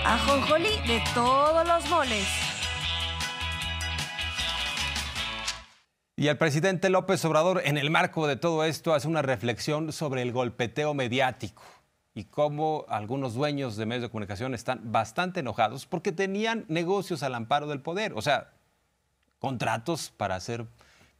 Ajonjolí de todos los moles. Y el presidente López Obrador, en el marco de todo esto, hace una reflexión sobre el golpeteo mediático y cómo algunos dueños de medios de comunicación están bastante enojados porque tenían negocios al amparo del poder. O sea, contratos para hacer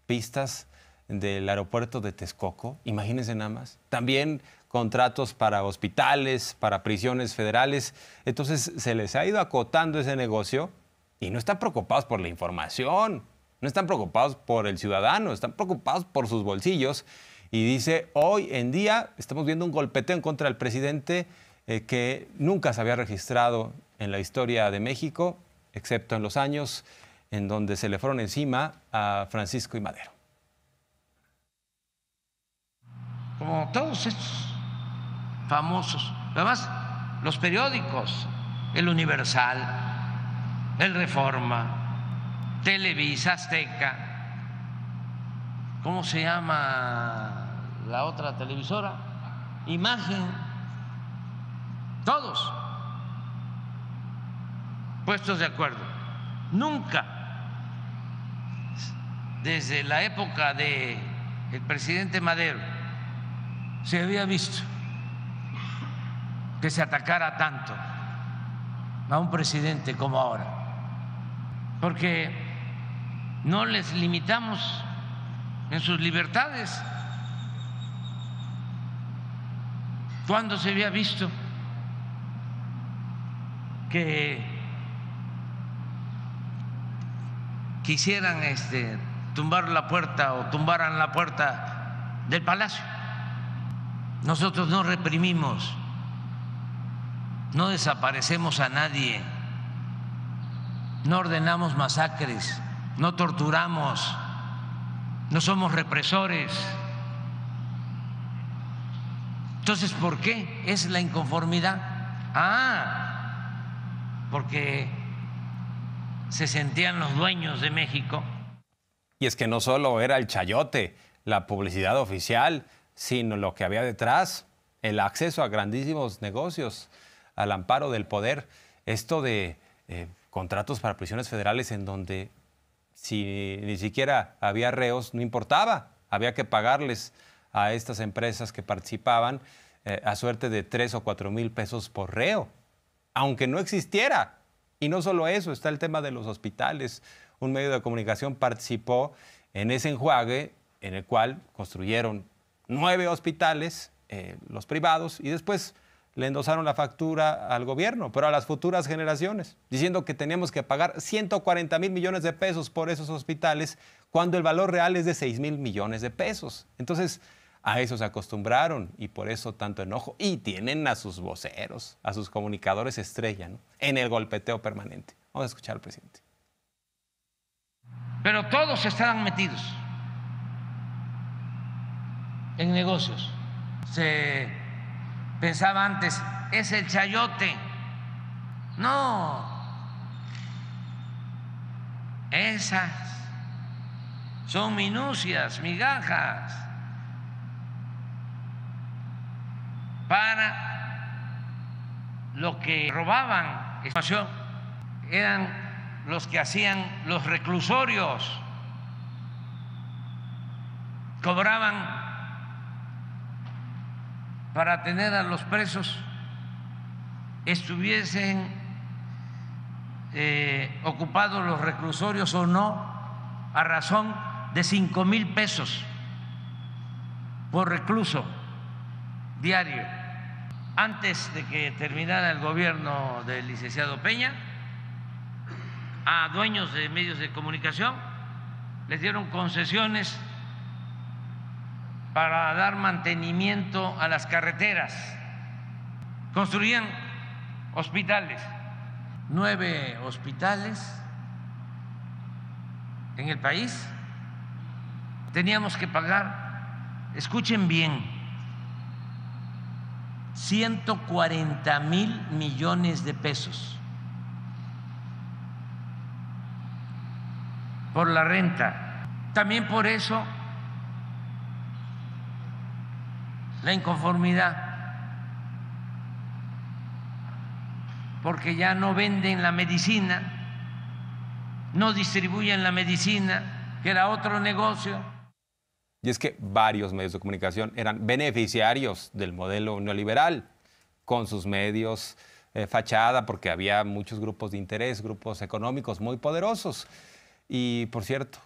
pistas del aeropuerto de Texcoco, imagínense nada más. También contratos para hospitales, para prisiones federales. Entonces se les ha ido acotando ese negocio y no están preocupados por la información, no están preocupados por el ciudadano, están preocupados por sus bolsillos. Y dice, hoy en día estamos viendo un golpeteo en contra del presidente que nunca se había registrado en la historia de México, excepto en los años en donde se le fueron encima a Francisco y Madero. Como todos estos famosos, además los periódicos, el Universal, el Reforma, Televisa, Azteca, ¿cómo se llama la otra televisora? Imagen, todos puestos de acuerdo. Nunca, desde la época del presidente Madero, se había visto que se atacara tanto a un presidente como ahora, porque no les limitamos en sus libertades. ¿Cuándo se había visto que quisieran tumbar la puerta o tumbaran la puerta del palacio? Nosotros no reprimimos, no desaparecemos a nadie, no ordenamos masacres, no torturamos, no somos represores. Entonces, ¿por qué es la inconformidad? Porque se sentían los dueños de México. Y es que no solo era el chayote, la publicidad oficial, sino lo que había detrás, el acceso a grandísimos negocios, al amparo del poder. Esto de contratos para prisiones federales en donde si ni siquiera había reos, no importaba, había que pagarles a estas empresas que participaban a suerte de 3 o 4 mil pesos por reo, aunque no existiera. Y no solo eso, está el tema de los hospitales. Un medio de comunicación participó en ese enjuague en el cual construyeron 9 hospitales, los privados, y después le endosaron la factura al gobierno, pero a las futuras generaciones, diciendo que teníamos que pagar 140 mil millones de pesos por esos hospitales, cuando el valor real es de 6 mil millones de pesos. Entonces, a eso se acostumbraron y por eso tanto enojo. Y tienen a sus voceros, a sus comunicadores estrella, ¿no?, en el golpeteo permanente. Vamos a escuchar al presidente. Pero todos estaban metidos en negocios. Se pensaba antes, es el chayote. No, esas son minucias, migajas para lo que robaban. Eran los que hacían los reclusorios, cobraban para tener a los presos, estuviesen ocupados los reclusorios o no, a razón de 5 mil pesos por recluso diario. Antes de que terminara el gobierno del licenciado Peña, a dueños de medios de comunicación les dieron concesiones para dar mantenimiento a las carreteras, construían hospitales, 9 hospitales en el país. Teníamos que pagar, escuchen bien, 140 mil millones de pesos por la renta. También por eso la inconformidad. porque ya no venden la medicina, no distribuyen la medicina, que era otro negocio. Y es que varios medios de comunicación eran beneficiarios del modelo neoliberal, con sus medios fachada, porque había muchos grupos de interés, grupos económicos muy poderosos. Y, por cierto,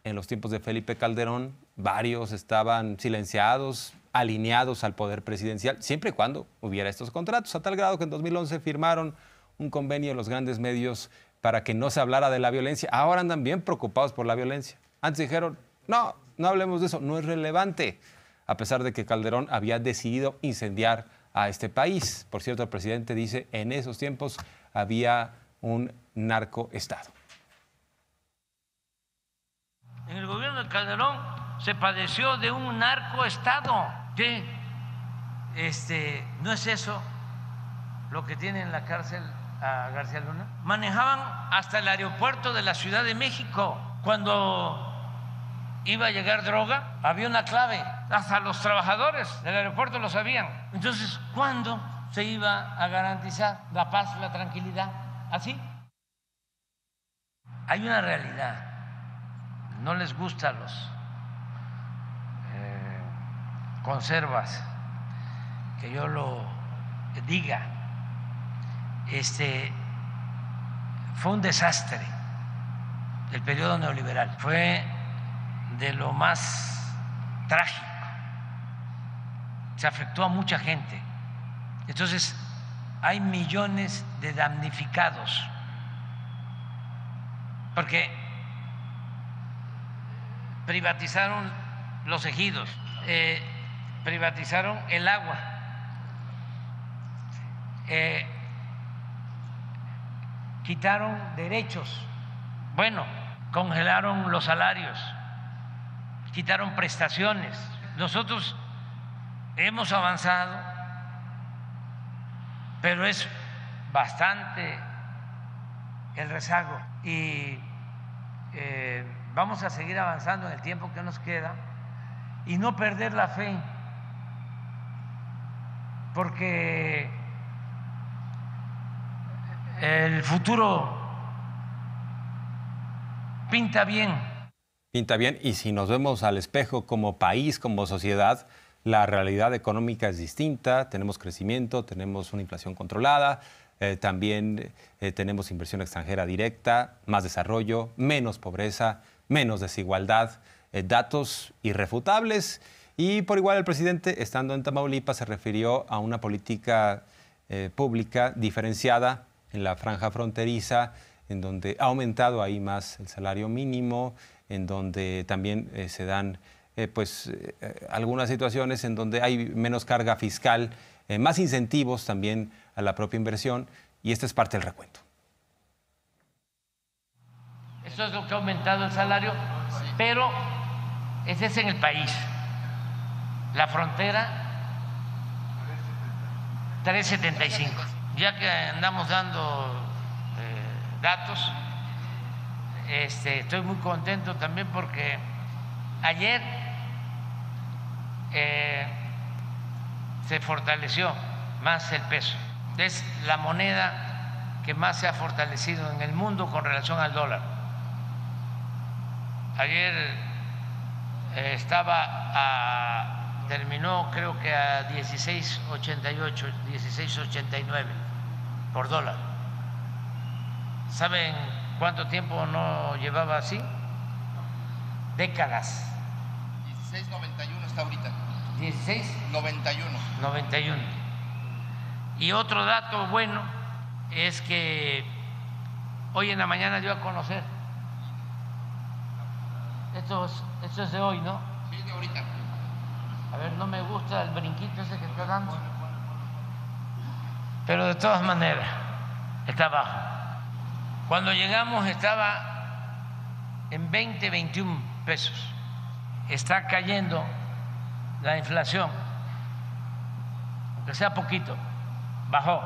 en los tiempos de Felipe Calderón, varios estaban silenciados, alineados al poder presidencial, siempre y cuando hubiera estos contratos, a tal grado que en 2011 firmaron un convenio en los grandes medios para que no se hablara de la violencia. Ahora andan bien preocupados por la violencia. Antes dijeron, no hablemos de eso, no es relevante, a pesar de que Calderón había decidido incendiar a este país. Por cierto, el presidente dice, en esos tiempos había un narcoestado. En el gobierno de Calderón se padeció de un narcoestado. ¿Qué? ¿No es eso lo que tiene en la cárcel a García Luna? Manejaban hasta el aeropuerto de la Ciudad de México. Cuando iba a llegar droga, había una clave. Hasta los trabajadores del aeropuerto lo sabían. Entonces, ¿cuándo se iba a garantizar la paz, la tranquilidad? ¿Así? Hay una realidad. No les gusta a los conservas que yo lo diga. Fue un desastre el periodo neoliberal. Fue de lo más trágico. Se afectó a mucha gente. Entonces, hay millones de damnificados. Porque privatizaron los ejidos, privatizaron el agua, quitaron derechos, congelaron los salarios, quitaron prestaciones. Nosotros hemos avanzado, pero es bastante el rezago y vamos a seguir avanzando en el tiempo que nos queda y no perder la fe, porque el futuro pinta bien. Pinta bien, y si nos vemos al espejo como país, como sociedad, la realidad económica es distinta, tenemos crecimiento, tenemos una inflación controlada, también tenemos inversión extranjera directa, más desarrollo, menos pobreza, menos desigualdad, datos irrefutables. Y por igual el presidente, estando en Tamaulipas, se refirió a una política pública diferenciada en la franja fronteriza, en donde ha aumentado ahí más el salario mínimo, en donde también se dan algunas situaciones en donde hay menos carga fiscal, más incentivos también a la propia inversión, y esta es parte del recuento. Eso es lo que ha aumentado el salario, pero ese es en el país. La frontera, 3.75. Ya que andamos dando datos, estoy muy contento también porque ayer se fortaleció más el peso. Es la moneda que más se ha fortalecido en el mundo con relación al dólar. Ayer terminó creo que a 16.88, 16.89 por dólar. ¿Saben cuánto tiempo no llevaba así? Décadas. 16.91 está ahorita. 16.91. 91. Y otro dato bueno es que hoy en la mañana dio a conocer. Esto es de hoy, ¿no? Sí, de ahorita. A ver, no me gusta el brinquito ese que está dando. Pero de todas maneras, está bajo. Cuando llegamos estaba en 20, 21 pesos. Está cayendo la inflación, aunque sea poquito, bajó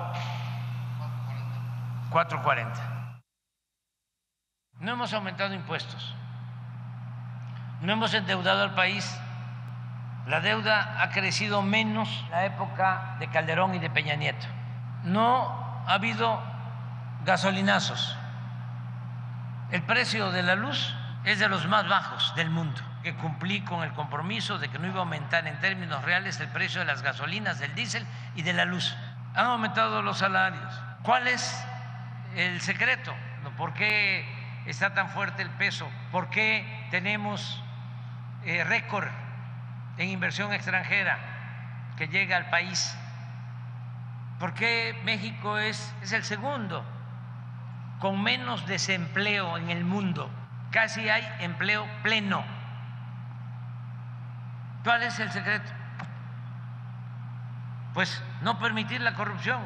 4.40. No hemos aumentado impuestos, no hemos endeudado al país. La deuda ha crecido menos en la época de Calderón y de Peña Nieto. No ha habido gasolinazos. El precio de la luz es de los más bajos del mundo, que cumplí con el compromiso de que no iba a aumentar en términos reales el precio de las gasolinas, del diésel y de la luz. Han aumentado los salarios. ¿Cuál es el secreto? ¿Por qué está tan fuerte el peso? ¿Por qué tenemos récord en inversión extranjera que llega al país? ¿Por qué México es el segundo con menos desempleo en el mundo? Casi hay empleo pleno. ¿Cuál es el secreto? Pues no permitir la corrupción.